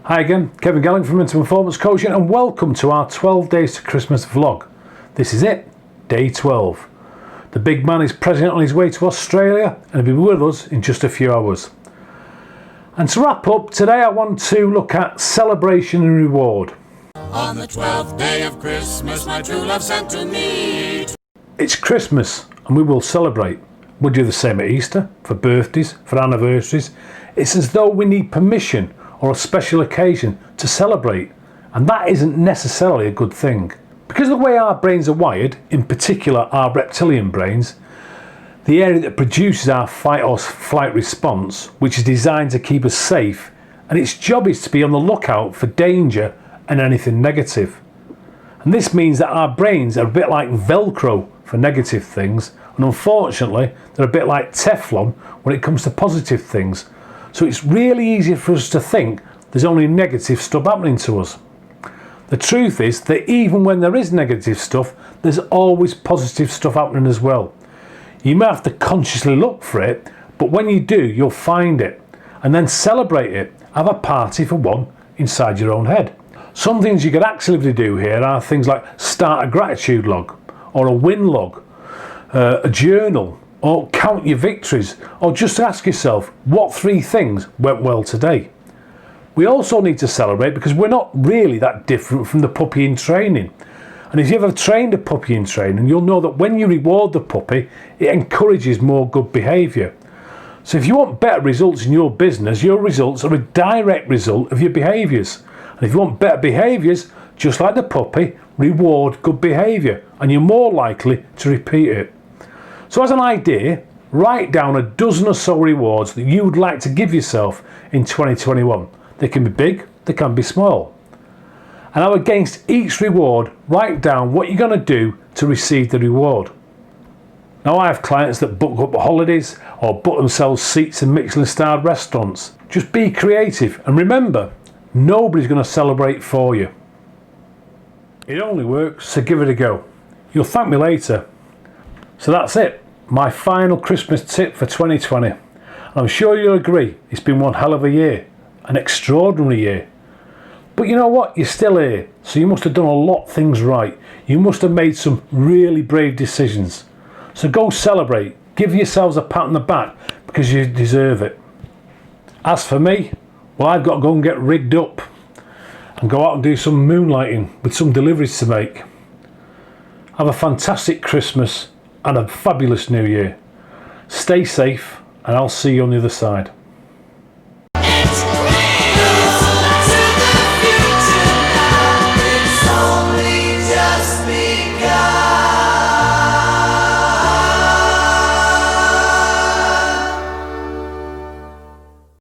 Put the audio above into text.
Hi again, Kevin Gelling from Mental Performance Coaching, and welcome to our 12 Days to Christmas vlog. This is it, day 12. The big man is present on his way to Australia and he'll be with us in just a few hours. And to wrap up, today I want to look at celebration and reward. On the 12th day of Christmas, my true love sent to me. It's Christmas and we will celebrate. We'll do the same at Easter, for birthdays, for anniversaries. It's as though we need permission or a special occasion to celebrate, and that isn't necessarily a good thing. Because of the way our brains are wired, in particular our reptilian brains, the area that produces our fight or flight response, which is designed to keep us safe, and its job is to be on the lookout for danger and anything negative. And this means that our brains are a bit like Velcro for negative things, and unfortunately they're a bit like Teflon when it comes to positive things. So it's really easy for us to think there's only negative stuff happening to us. The truth is that even when there is negative stuff, there's always positive stuff happening as well. You may have to consciously look for it, but when you do, you'll find it. And then celebrate it. Have a party for one inside your own head. Some things you could actively do here are things like start a gratitude log, or a win log, a journal, or count your victories, or just ask yourself what 3 things went well today. We also need to celebrate because we're not really that different from the puppy in training. And if you've ever trained a puppy in training, you'll know that when you reward the puppy, it encourages more good behaviour. So if you want better results in your business, your results are a direct result of your behaviours. And if you want better behaviours, just like the puppy, reward good behaviour and you're more likely to repeat it. So as an idea, write down a dozen or so rewards that you would like to give yourself in 2021. They can be big, they can be small. And now against each reward, write down what you're going to do to receive the reward. Now I have clients that book up holidays or book themselves seats in Michelin-starred restaurants. Just be creative and remember, nobody's going to celebrate for you. It only works, so give it a go. You'll thank me later. So that's it, my final Christmas tip for 2020. I'm sure you'll agree, it's been one hell of a year, an extraordinary year. But you know what, you're still here, so you must have done a lot of things right. You must have made some really brave decisions. So go celebrate, give yourselves a pat on the back because you deserve it. As for me, well, I've got to go and get rigged up and go out and do some moonlighting with some deliveries to make. Have a fantastic Christmas and a fabulous new year. Stay safe and I'll see you on the other side.